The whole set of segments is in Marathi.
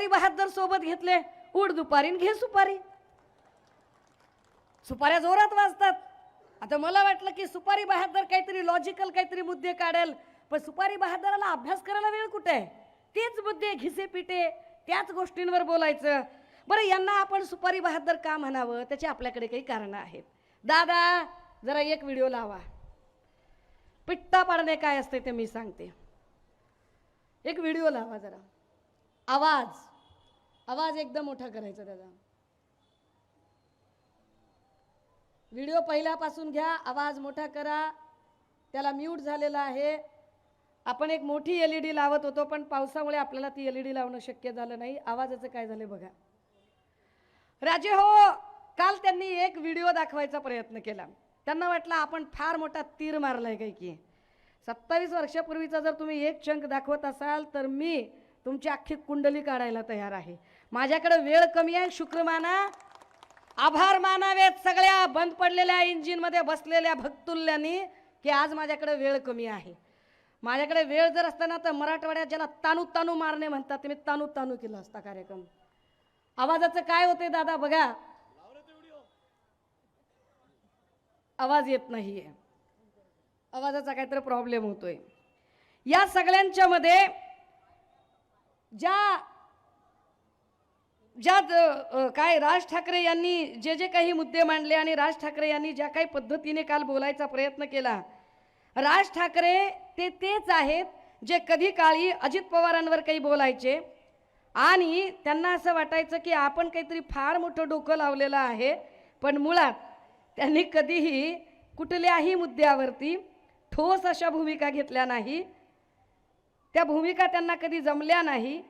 सुपारी बहादर सोबत घेतले, उठ दुपारी घे सुपारी. सुपाऱ्या जोरात वाजतात. आता मला वाटलं की सुपारी बहादर काहीतरी लॉजिकल काहीतरी मुद्दे काढेल, पण सुपारी बहादराला अभ्यास करायला वेळ कुठे आहे? तेच मुद्दे घिसे पिटे, त्याच गोष्टींवर बोलायचं. बरं, यांना आपण सुपारी बहादर का म्हणावं? त्याची आपल्याकडे काही कारणं आहेत. दादा जरा एक व्हिडिओ लावा. पिट्टा पाडणे काय असते ते मी सांगते. एक व्हिडिओ लावा जरा. आवाज एकदम मोठा करायचा दादा. व्हिडिओ पहिल्यापासून घ्या, आवाज मोठा करा. त्याला म्यूट झालेला आहे. आपण एक मोठी एलईडी लावत होतो, पण पावसामुळे आपल्याला ती एलईडी लावणं शक्य झालं नाही. आवाजाचं काय झालं बघा. राजे हो, काल त्यांनी एक व्हिडिओ दाखवायचा प्रयत्न केला. त्यांना वाटलं आपण फार मोठा तीर मारलाय काय की. 27 वर्षापूर्वीचा जर तुम्ही एक चंक दाखवत असाल तर मी तुमची अख्खी कुंडली काढायला तयार आहे. माझ्याकडे वेळ कमी आहे. शुक्र माना, आभार मानावेत सगळ्या बंद पडलेल्या इंजिनमध्ये बसलेल्या भक्तुल्यांनी की आज माझ्याकडे वेळ कमी आहे. माझ्याकडे वेळ जर असताना तर मराठवाड्यात ज्याला तानू तानू मारणे म्हणतात ते मी तानू तानू केला असता कार्यक्रम. आवाजाचं काय होते दादा बघा. आवाज येत नाहीये. आवाजाचा काहीतरी प्रॉब्लेम होतोय. या सगळ्यांच्या मध्ये ज्या काय राज ठाकरे यांनी जे काही मुद्दे मांडले आणि राज ठाकरे यांनी ज्या काही पद्धतीने काल बोलायचा प्रयत्न केला, राज ठाकरे तेच आहेत जे कधी काळी अजित पवारांवर काही बोलायचे आणि त्यांना असं वाटायचं की आपण काहीतरी फार मोठं डोकं लावलेलं आहे, पण मुळात त्यांनी कधीही कुठल्याही मुद्द्यावरती ठोस अशा भूमिका घेतल्या नाही. त्या भूमिका त्यांना कधी जमल्या नाही.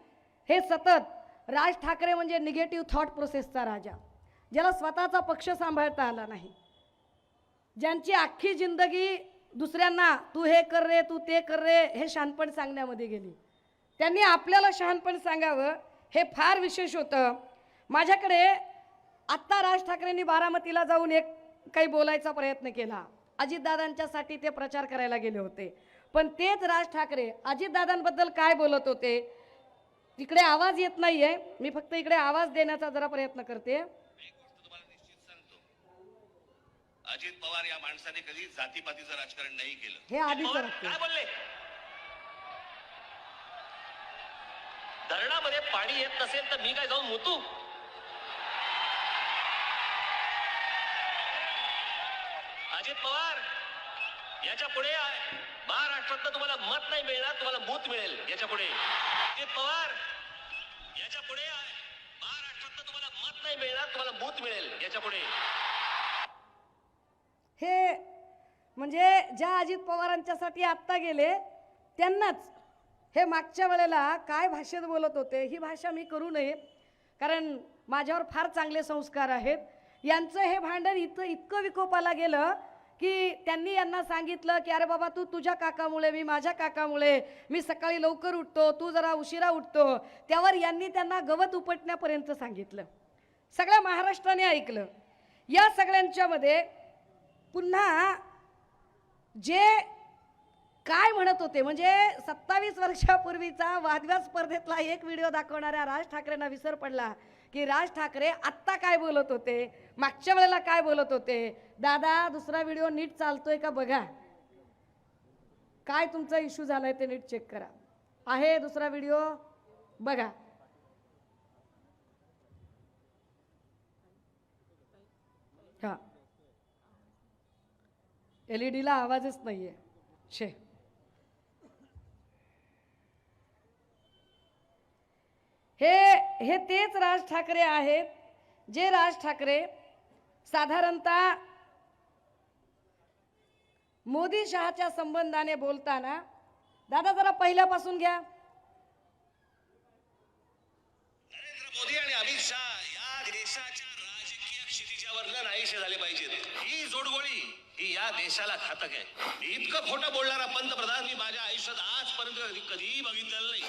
हे सतत राज ठाकरे म्हणजे निगेटिव्ह थॉट प्रोसेसचा राजा, ज्याला स्वतःचा पक्ष सांभाळता आला नाही, ज्यांची अख्खी जिंदगी दुसऱ्यांना तू हे कर रे, तू ते कर रे हे शहाणपण सांगण्यामध्ये गेली. त्यांनी आपल्याला शहाणपण सांगावं हे फार विशेष होतं. माझ्याकडे आत्ता राज ठाकरेंनी बारामतीला जाऊन एक काही बोलायचा प्रयत्न केला. अजितदादांच्यासाठी ते प्रचार करायला गेले होते, पण तेच राज ठाकरे अजितदादांबद्दल काय बोलत होते. तिकडे आवाज येत नाहीये, मी फक्त इकडे आवाज देण्याचा जरा प्रयत्न करते. अजित पवार या माणसाने कधी जातीपातीचं राजकारण नाही केलं. हे आधीच काय बोलले? धरणामध्ये पाणी येत नसेल तर मी काय जाऊन मुतू? अजित पवार याच्या पुढे महाराष्ट्रात तुम्हाला मत नाही मिळणार, तुम्हाला बूथ मिळेल. याच्या पुढे अजित पवार याच्या पुढे महाराष्ट्रात तुम्हाला मत नाही मिळणार, तुम्हाला बूथ मिळेल. याच्या पुढे हे म्हणजे ज्या अजित पवारांच्यासाठी आत्ता गेले त्यांनाच हे मागच्या वेळेला काय भाषेत बोलत होते. ही भाषा मी करू नये, कारण माझ्यावर फार चांगले संस्कार आहेत. यांचं हे भांडण इतकं विकोपाला गेलं की त्यांनी यांना सांगितलं की अरे बाबा तू तुझ्या काकामुळे, मी माझ्या काकामुळे, मी सकाळी लवकर उठतो, तू जरा उशिरा उठतो. त्यावर यांनी त्यांना गवत उपटण्यापर्यंत सांगितलं. सगळ्या महाराष्ट्राने ऐकलं. या सगळ्यांच्या मध्ये पुन्हा जे काय म्हणत होते म्हणजे 27 वर्षापूर्वीचा वादविवाद स्पर्धेतला एक व्हिडिओ दाखवणाऱ्या राज ठाकरेंना विसर पडला की राज ठाकरे आत्ता काय बोलत होते, मागच्या वेळेला काय बोलत होते. दादा दुसरा व्हिडिओ नीट चालतोय का बघा. काय तुमचा इश्यू झालाय ते नीट चेक करा. आहे दुसरा व्हिडिओ बघा. हा, एलईडीला आवाजच नाहीये. शे हे तेच राज ठाकरे आहेत जे राज ठाकरे साधारणतः मोदी शहाच्या संबंधाने बोलताना, दादा जरा पहिल्यापासून घ्या. नरेंद्र मोदी आणि अमित शहा या देशाच्या राजकीय क्षितिजावर नाहीसे झाले पाहिजेत. ही जोडगोळी ही या देशाला घातक आहे. इतकं खोटं बोलणारा पंतप्रधान मी माझ्या आयुष्यात आजपर्यंत कधीही बघितलेलं नाही.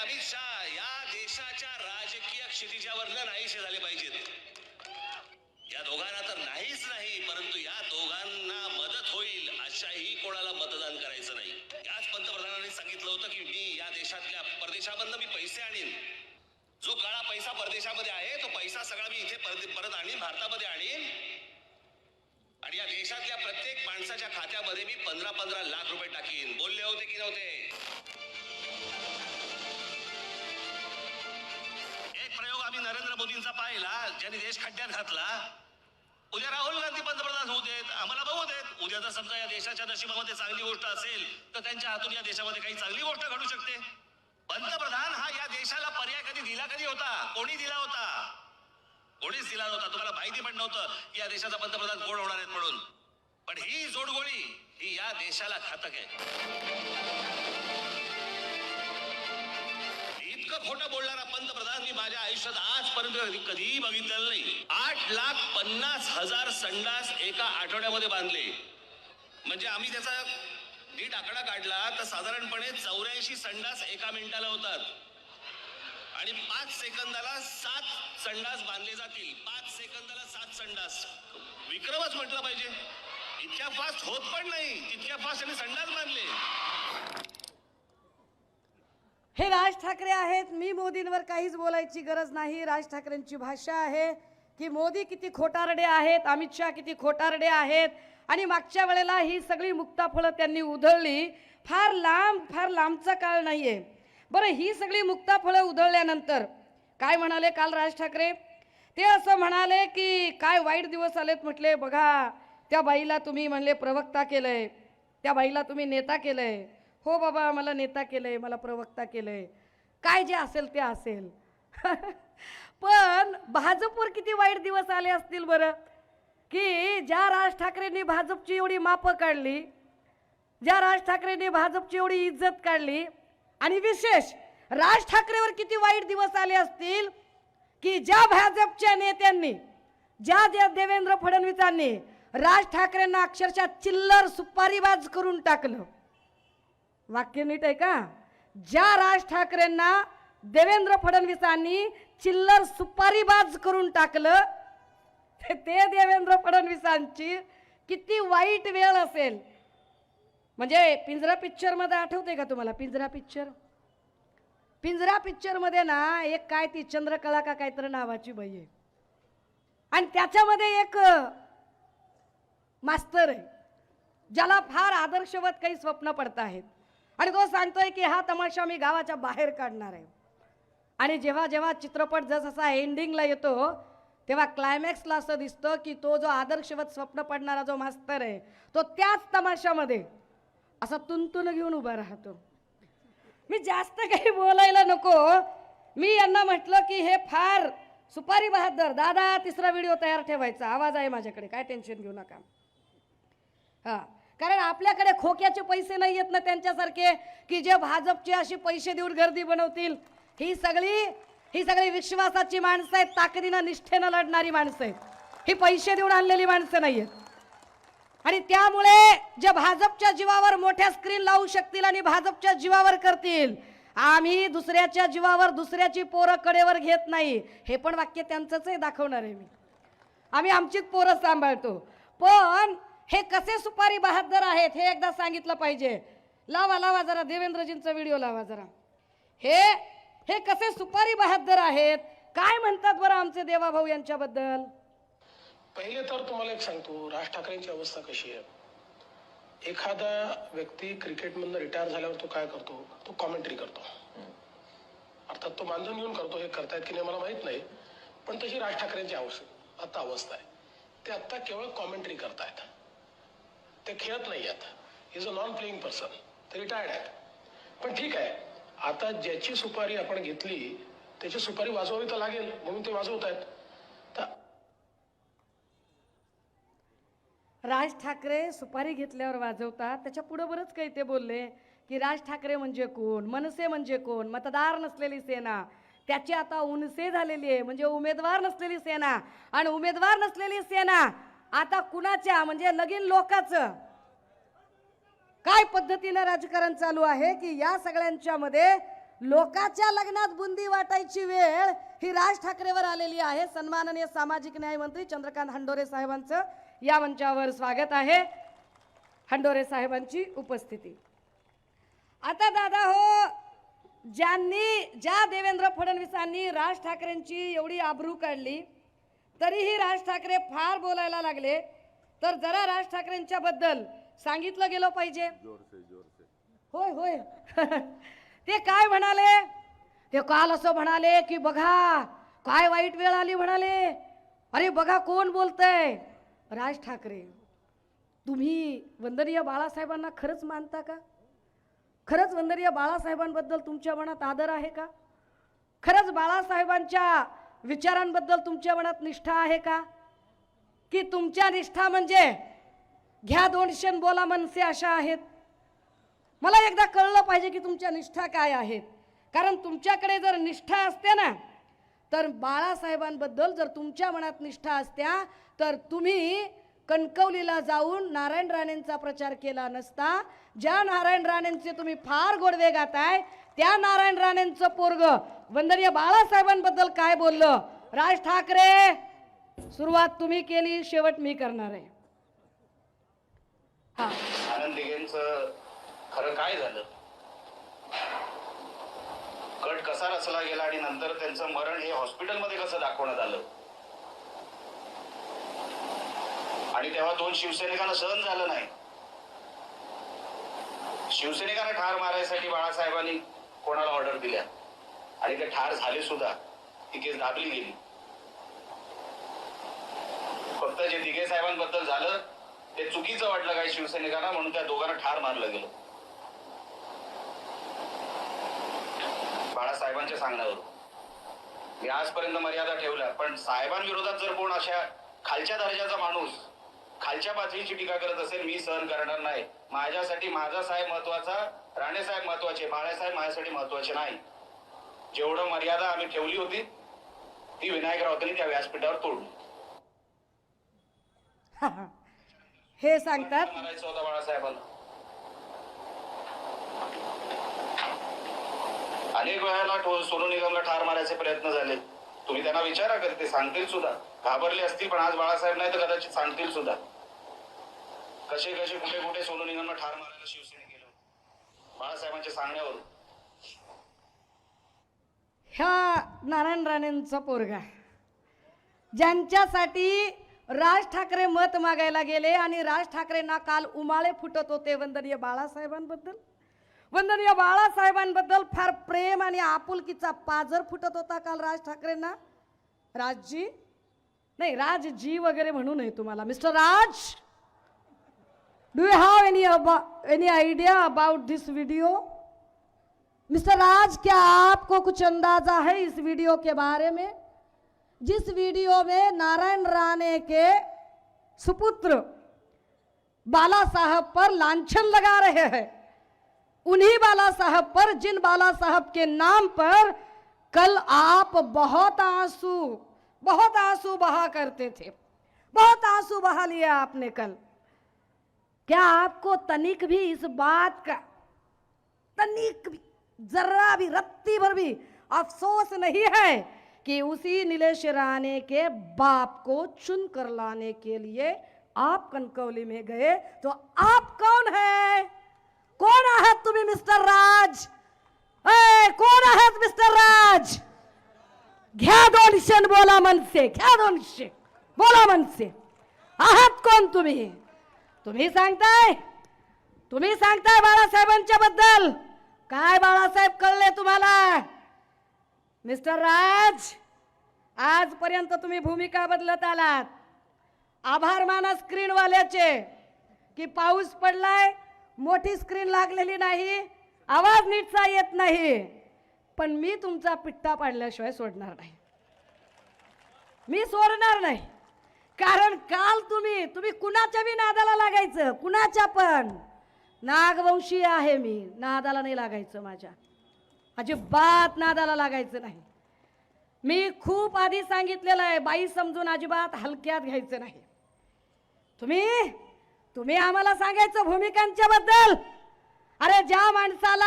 अमित शहा या देशाच्या राजकीय क्षितिजावरनं नाहीसे झाले पाहिजेत. या दोघांना तर नाहीच नाही, परंतु या दोघांना मदत होईल अशाही कोणाला मतदान करायचं नाही. याच पंतप्रधानांनी सांगितलं होतं की मी या देशातल्या परदेशामधनं मी पैसे आणीन. जो काळा पैसा परदेशामध्ये आहे तो पैसा सगळा मी इथे परत आणीन, भारतामध्ये आणीन आणि या देशातल्या प्रत्येक माणसाच्या खात्यामध्ये मी 15-15 लाख रुपये टाकीन. बोलले होते की नव्हते? एक प्रयोग आम्ही नरेंद्र मोदींचा पाहिला, ज्यांनी देश खड्ड्यात घातला. उद्या राहुल गांधी पंतप्रधान होऊ देत, आम्हाला बघू देत. उद्या जर समजा या देशाच्या नशिबामध्ये चांगली गोष्ट असेल तर त्यांच्या हातून या देशामध्ये काही चांगली गोष्ट घडू शकते. पंतप्रधान हा या देशाला पर्याय कधी होता? कोणी दिला होता? कोणीच दिला नव्हता. तुम्हाला माहिती पण नव्हतं की या देशाचा पंतप्रधान कोण होणार आहेत म्हणून. पण ही जोडगोळी ही या देशाला घातक आहे. इतकं खोटं बोलणारा पंतप्रधान मी माझ्या आयुष्यात आजपर्यंत कधीही बघितलेलं नाही. 8,50,000 संडास एका आठवड्यामध्ये बांधले. म्हणजे आम्ही त्याचा नीट आकडा काढला तर साधारणपणे 84 संडास एका मिनिटाला होतात आणि 5 सेकंदाला 7 संडास बांधले जातील. 5 सेकंदाला 7 संडास, विक्रमच म्हटलं पाहिजे. इतक्या फास्ट होत पण नाही, तितक्या फास्ट त्यांनी संडास बांधले. हे राज ठाकरे आहेत. मी मोदींवर काहीच बोलायची गरज नाही. राज ठाकरेंची भाषा आहे की मोदी किती खोटारडे आहेत, अमित शहा किती खोटारडे आहेत. आणि मागच्या वेळेला ही सगळी मुक्ताफळं त्यांनी उधळली. फार लांबचा काळ नाहीये. बरं, ही सगळी मुक्ताफळं उधळल्यानंतर काय म्हणाले काल राज ठाकरे? ते असं म्हणाले की काय वाईट दिवस आलेत. म्हटले बघा, त्या बाईला तुम्ही म्हणले प्रवक्ता केलंय, त्या बाईला तुम्ही नेता केलंय. हो बाबा, मला नेता केलंय, मला प्रवक्ता केलंय, काय जे असेल ते असेल. पण भाजपवर किती वाईट दिवस आले असतील बरं, की ज्या राज ठाकरेंनी भाजपची एवढी मापं काढली, ज्या राज ठाकरेंनी भाजपची एवढी इज्जत काढली, आणि विशेष राज ठाकरेवर किती वाईट दिवस आले असतील की ज्या भाजपच्या नेत्यांनी, ज्या देवेंद्र फडणवीसांनी राज ठाकरेंना अक्षरशः चिल्लर सुपारीबाज करून टाकलं. वाक्य नीट आहे का? ज्या राज ठाकरेंना देवेंद्र फडणवीसांनी चिल्लर सुपारीबाज करून टाकलं, ते देवेंद्र फडणवीसांची किती वाईट वेळ असेल. म्हणजे पिंजरा पिक्चर मध्ये आठवते का तुम्हाला? पिंजरा पिक्चर मध्ये ना एक काय ती चंद्रकला का काहीतरी नावाची बाई आहे आणि त्याच्यामध्ये एक मास्तर आहे ज्याला फार आदर्शवत काही स्वप्न पडत आहेत आणि तो सांगतोय की हा तमाशा मी गावाच्या बाहेर काढणार आहे. आणि जेव्हा जेव्हा चित्रपट जसा एंडिंगला येतो तेव्हा क्लायमॅक्सला असं दिसतं की तो जो आदर्शवत स्वप्न पडणारा जो मास्तर आहे तो त्याच तमाशामध्ये असा तुंतुन घेऊन उभा राहतो. मी जास्त काही बोलायला नको. मी यांना म्हटलं की हे फार सुपारी बहादर दादा, तिसरा व्हिडिओ तयार ठेवायचा, आवाज आहे माझ्याकडे, काय टेन्शन घेऊ नका. हा, कारण आपल्याकडे खोक्याचे पैसे नाही येत ना त्यांच्यासारखे की जे भाजपचे अशी पैसे देऊन गर्दी बनवतील. ही सगळी विश्वासाची माणसं आहेत, ताकदीनं निष्ठेनं लढणारी माणसं आहेत. ही पैसे देऊन आणलेली माणसं नाही आहेत. आणि त्यामुळे जे भाजपच्या जीवावर मोठ्या स्क्रीन लावू शकतील आणि भाजपच्या जीवावर करतील, आम्ही दुसऱ्याच्या जीवावर दुसऱ्याची पोरं कडेवर घेत नाही. हे पण वाक्य त्यांचंच आहे, दाखवणार आहे मी. आम्ही आमचीच पोरं सांभाळतो. पण हे कसे सुपारी बहादर आहेत हे एकदा सांगितलं पाहिजे. लावा जरा देवेंद्रजींचा व्हिडिओ लावा जरा. हे कसे सुपारी बहादर आहेत, काय म्हणतात बरं आमचे देवाभाऊ यांच्याबद्दल? पहिले तर तुम्हाला एक सांगतो, राज ठाकरेंची अवस्था कशी आहे. एखादा व्यक्ती क्रिकेटमधून रिटायर झाल्यावर तो काय करतो? तो कॉमेंट्री करतो. अर्थात तो मानधन घेऊन करतो. हे करतायत की नाही मला माहित नाही, पण तशी राज ठाकरेंची आता अवस्था आहे. ते आता केवळ कॉमेंट्री करतायत, ते खेळत नाही आहेत. Is a non playing person. ते रिटायर्ड आहेत. पण ठीक आहे, आता ज्याची सुपारी आपण घेतली त्याची सुपारी वाजवावी तर लागेल, म्हणून ते वाजवत आहेत. राज ठाकरे सुपारी घेतल्यावर वाजवतात. त्याच्या पुढे बरंच काही ते बोलले की राज ठाकरे म्हणजे कोण, मनसे म्हणजे कोण, मतदार नसलेली सेना. त्याची आता उनसे झालेली आहे, म्हणजे उमेदवार नसलेली सेना. आणि उमेदवार नसलेली सेना आता कुणाच्या, म्हणजे लगीन लोकांचं. काय पद्धतीनं राजकारण चालू आहे की या सगळ्यांच्या मध्ये लोकाच्या लग्नात बुंदी वाटायची वेळ ही राज ठाकरेवर आलेली आहे. सन्माननीय सामाजिक न्याय मंत्री चंद्रकांत हंडोरे साहेबांचं या मंचावर स्वागत आहे. हंडोरे साहेबांची उपस्थिती. आता दादा हो, ज्या देवेंद्र फडणवीसांनी राज ठाकरेंची एवढी आबरू काढली तरीही राज ठाकरे फार बोलायला लागले, तर जरा राज ठाकरेंच्या बद्दल सांगितलं गेलं पाहिजे. होय होय ते काय म्हणाले, ते काल असं म्हणाले की बघा काय वाईट वेळ आली म्हणाले. अरे बघा कोण बोलतंय, राज ठाकरे. तुम्ही वंदनीय बाळासाहेबांना खरंच मानता का? खरंच वंदनीय बाळासाहेबांबद्दल तुमच्या मनात आदर आहे का? खरंच बाळासाहेबांच्या विचारांबद्दल तुमच्या मनात निष्ठा आहे का? की तुमच्या निष्ठा म्हणजे घ्या 200 बोला मनसे अशा आहेत? मला एकदा कळलं पाहिजे की तुमच्या निष्ठा काय आहेत. कारण तुमच्याकडे जर निष्ठा असते ना, तर बाळासाहेबांबद्दल जर तुमच्या मनात निष्ठा असत्या तर तुम्ही कणकवलीला जाऊन नारायण राणेंचा प्रचार केला नसता. ज्या नारायण राणेंचे तुम्ही फार गोडवे गाताय त्या नारायण राणेंचं पोरग वंदनीय बाळासाहेबांबद्दल काय बोललं? राज ठाकरे, सुरुवात तुम्ही केली, शेवट मी करणार आहे. हा, आनंद दिघेंचं खरं काय झालं, कट कसा रचला गेला आणि नंतर त्यांचं मरण हे हॉस्पिटलमध्ये कसं दाखवण्यात आलं, आणि तेव्हा 2 शिवसैनिकांना सहन झालं नाही. शिवसैनिकांना ठार मारायसाठी बाळासाहेबांनी कोणाला ऑर्डर दिल्या आणि ते ठार झाले सुद्धा. ती केस दाबली गेली. फक्त जे दिघे साहेबांबद्दल झालं ते चुकीचं वाटलं काही शिवसैनिकांना, म्हणून त्या दोघांना ठार मारलं गेलं बाळासाहेबांच्या सांगण्यावर. मी आजपर्यंत मर्यादा ठेवल्या, पण साहेबांविरोधात जर कोण अशा खालच्या दर्जाचा माणूस खालच्या पातळीची टीका करत असेल, मी सहन करणार नाही. माझ्यासाठी माझा साहेब महत्वाचा, राणे साहेब महत्वाचे, बाळासाहेब माझ्यासाठी महत्वाचे नाही. जेवढं मर्यादा आम्ही ठेवली होती ती विनायक राऊतांनी त्या व्यासपीठावर तोडली. हे सांगतात मारायचं होता बाळासाहेबांना. अनेक वेळेला सोनू निगमला ठार मारायचे प्रयत्न झाले. तुम्ही त्यांना विचारा, कधी ते सांगतील सुद्धा. घाबरले असतील, पण आज बाळासाहेब नाही तर कदाचित सांगतील सुद्धा कसे कसे कुठे कुठे सोनू निगमला ठार मारायला शिवसेने केलं बाळासाहेबांच्या सांगण्यावरून. ह्या नारायण राणेंचा पोरगा ज्यांच्यासाठी राज ठाकरे मत मागायला गेले आणि राज ठाकरेंना काल उमाळे फुटत होते वंदनीय बाळासाहेबांबद्दल. वंदनीय बाळासाहेबांबद्दल फार प्रेम आणि आपुलकीचा पाझर फुटत होता काल राज ठाकरेंना. राजजी नाही, राजजी वगैरे म्हणू नये तुम्हाला. Mister Raj, do you have any idea about this video? Mister Raj, क्या आपको कुछ अंदाजा है इस वीडियो के बारे में? जिस वीडियो में नारायण राणे के सुपुत्र बाला साहब पर लांछन लगा रहे हैं, उन्हीं बाला साहब पर, जिन बाला साहब के नाम पर कल आप बहुत आंसू बहा करते थे, बहुत आंसू बहा लिया आपने कल. क्या आपको तनिक भी इस बात का, तनिक भी, जरा भी, रत्ती भर भी अफसोस नहीं है कि उसी नीलेश राणे के बाप को चुन कर लाने के लिए आप कणकवली में गए? तो आप कौन है? कोण आहात तुम्ही मिस्टर राज? कोण आहात मिस्टर राज? घ्या 200 बोला मनसे, घ्या 200 बोला मनसे. आहात कोण तुम्ही? तुम्ही सांगताय बाळासाहेबांच्या बद्दल. काय बाळासाहेब कळले तुम्हाला? मिस्टर राज, आजपर्यंत तुम्ही भूमिका बदलत आलात. आभार माना स्क्रीनवाल्याचे की पाऊस पडलाय, मोठी स्क्रीन लागलेली नाही, आवाज नीटचा येत नाही, पण मी तुमचा पिट्टा पाडल्याशिवाय सोडणार नाही. मी सोडणार नाही. कारण काल तुम्ही कुणाच्या बी नादाला लागायचं, कुणाच्या पण. नागवंशी आहे मी, नादाला नाही लागायचं, माझ्या अजिबात नादाला लागायचं नाही. मी खूप आधी सांगितलेलं आहे, बाई समजून अजिबात हलक्यात घ्यायचं नाही. तुम्ही आम्हाला सांगायचं भूमिकांच्या बद्दल, अरे ज्या माणसाला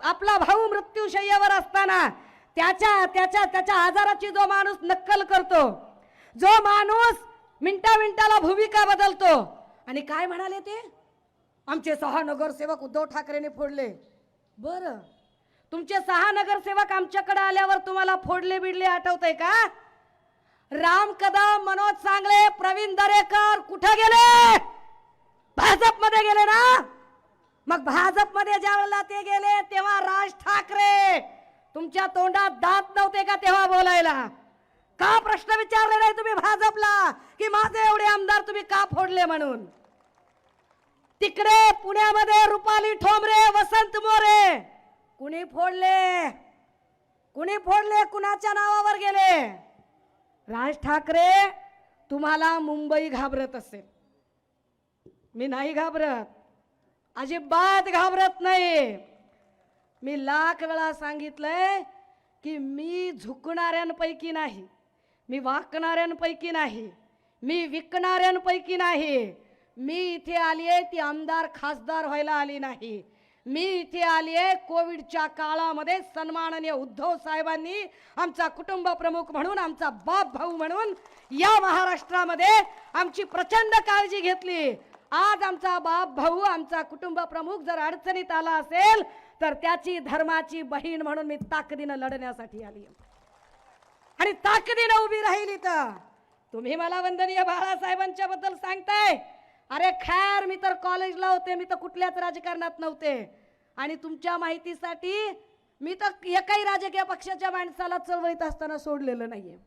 आपला भाऊ मृत्यूशय्यावर असताना त्याच्या त्याच्या त्याच्या आजाराची जो माणूस नक्कल करतो, जो माणूस मिनिटाला भूमिका बदलतो, आणि काय म्हणाले ते, आमचे 6 नगरसेवक उद्धव ठाकरेंनी फोडले. बरं, तुमचे 6 नगरसेवक आमच्याकडे आल्यावर तुम्हाला फोडले बिडले आठवतंय का? राम कदम, मनोज सांगळे, प्रवीण दरेकर कुठे गेले? भाजपमध्ये गेले ना. मग भाजपमध्ये ज्या वेळेला ते गेले तेव्हा राज ठाकरे तुमच्या तोंडात दात नव्हते का तेव्हा बोलायला? का प्रश्न विचारले नाही तुम्ही भाजपला की माझे एवढे आमदार तुम्ही का फोडले म्हणून? तिकडे पुण्यामध्ये रुपाली ठोंबरे, वसंत मोरे कुणी फोडले? कुणी फोडले? कुणाच्या नावावर गेले? राज ठाकरे, तुम्हाला मुंबई घाबरत असेल, मी नाही घाबरत, अजिबात घाबरत नाही. मी लाख वेळा सांगितलंय की मी झुकणाऱ्यांपैकी नाही, मी वाकणाऱ्यांपैकी नाही, मी विकणाऱ्यांपैकी नाही. मी इथे आली आहे ती आमदार खासदार व्हायला आली नाही. मी इथे आली आहे कोविडच्या काळामध्ये सन्माननीय उद्धव साहेबांनी आमचा कुटुंब प्रमुख म्हणून, आमचा बाप भाऊ म्हणून या महाराष्ट्रामध्ये आमची प्रचंड काळजी घेतली. आज आमचा बाप भाऊ, आमचा कुटुंब प्रमुख जर अडचणीत आला असेल तर त्याची धर्माची बहीण म्हणून मी ताकदीनं लढण्यासाठी आली आणि ताकदीनं उभी राहिली. तर तुम्ही मला वंदनीय बाळासाहेबांच्या बद्दल सांगताय. अरे खैर, मी तर कॉलेजला होते, मी तर कुठल्याच राजकारणात नव्हते. आणि तुमच्या माहितीसाठी मी तर एकाही राजकीय पक्षाच्या माणसाला चळवळीत असताना सोडलेलं नाहीये.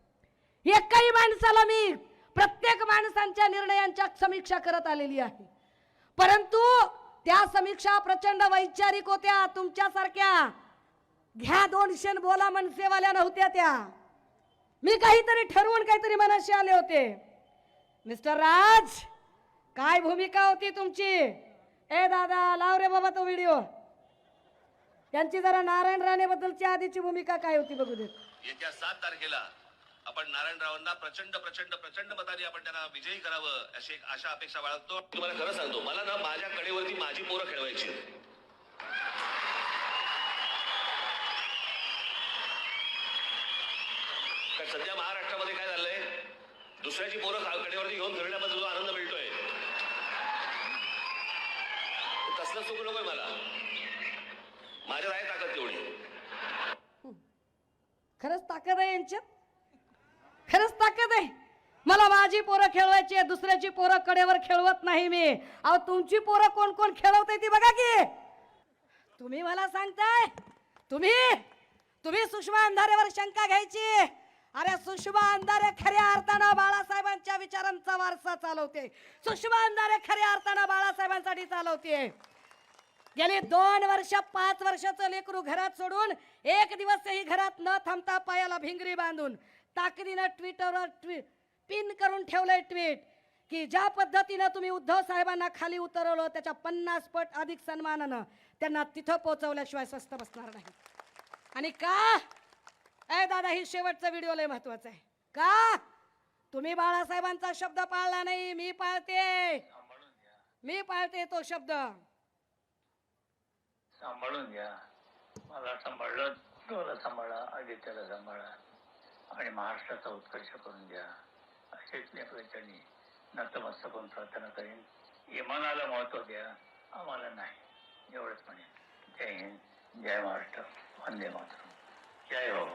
एकाही माणसाला मी प्रत्येक माणसांच्या निर्णयांच्या समीक्षा करत आलेली आहे. परंतु त्या समीक्षा प्रचंड वैचारिक होत्या. तुमच्यासारख्या घ्या 200 बोला मनसेवाल्या नव्हत्या त्या. मी काहीतरी ठरवून काहीतरी मनाशी आले होते. मिस्टर राज, काय भूमिका होती तुमची? ए दादा, लाव रे बाबा तो व्हिडिओ. त्यांची जरा नारायण राणे बद्दलची आधीची भूमिका काय होती बघू देत. येत्या 7 तारखेला आपण नारायणरावांना प्रचंड प्रचंड प्रचंड मताने आपण त्यांना विजयी करावं अशी एक आशा अपेक्षा बाळगतो. तुम्हाला खरं सांगतो, मला ना माझ्या कडेवरती माझी पोरं खेळवायची. कारण सध्या महाराष्ट्रामध्ये काय झालंय, दुसऱ्याची पोरं कडेवरती घेऊन फिरण्यामध्ये जो आनंद मिळतोय, तसलं सुख नकोय मला. माझ्यात आहे ताकद तेवढी. खरंच ताकद आहे यांच्यात, खरंच ताकद आहे. मला माझी पोरं खेळवायची, दुसऱ्याची पोरं कडेवर खेळवत नाही मी. अहो, तुमची पोरं कोण कोण खेळवते ती बघा की. तुम्ही मला सांगताय, तुम्ही सुषमा अंधारेवर शंका घ्यायची. अरे सुषमा अंधारे खऱ्या अर्थानं बाळासाहेबांच्या विचारांचा वारसा चालवते. सुषमा अंधारे खऱ्या अर्थानं बाळासाहेबांसाठी चालवते. गेली 2 वर्ष 5 वर्षाचं लेकरू घरात सोडून एक दिवसही घरात न थांबता पायाला भिंगरी बांधून ताकदीनं ट्विटरवर पिन करून ठेवलंय ट्विट की ज्या पद्धतीनं तुम्ही उद्धव साहेबांना खाली उतरवलं त्याच्या 50 पट अधिक सन्मानानं त्यांना तिथं पोहोचवल्याशिवाय स्वस्त बसणार नाही. आणि का दादा, ही शेवटचा व्हिडिओ लय महत्वाचा आहे. का तुम्ही बाळासाहेबांचा शब्द पाळला नाही, मी पाळते तो शब्द. सांभाळून घ्या. मला सांभाळलं, तुला सांभाळा, आदित्याला सांभाळा आणि महाराष्ट्राचा उत्कर्ष करून द्या असेच मी प्रयत्नी नतमस्तक होऊन प्रार्थना करेन. इमानाला महत्व द्या, आम्हाला नाही, एवढंच म्हणेन. जय हिंद, जय महाराष्ट्र, वंदे मातरम, जय हो.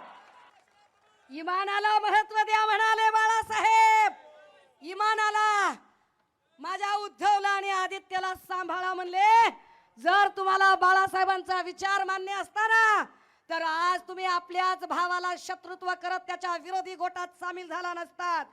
इमानाला महत्व द्या म्हणाले बाळासाहेब. इमानाला. माझ्या उद्धवला आणि आदित्यला सांभाळा म्हणले. जर तुम्हाला बाळासाहेबांचा विचार मान्य असताना तर आज तुम्ही आपल्याच भावाला शत्रुत्व करत त्याच्या विरोधी गोटात सामील झाला नसतात.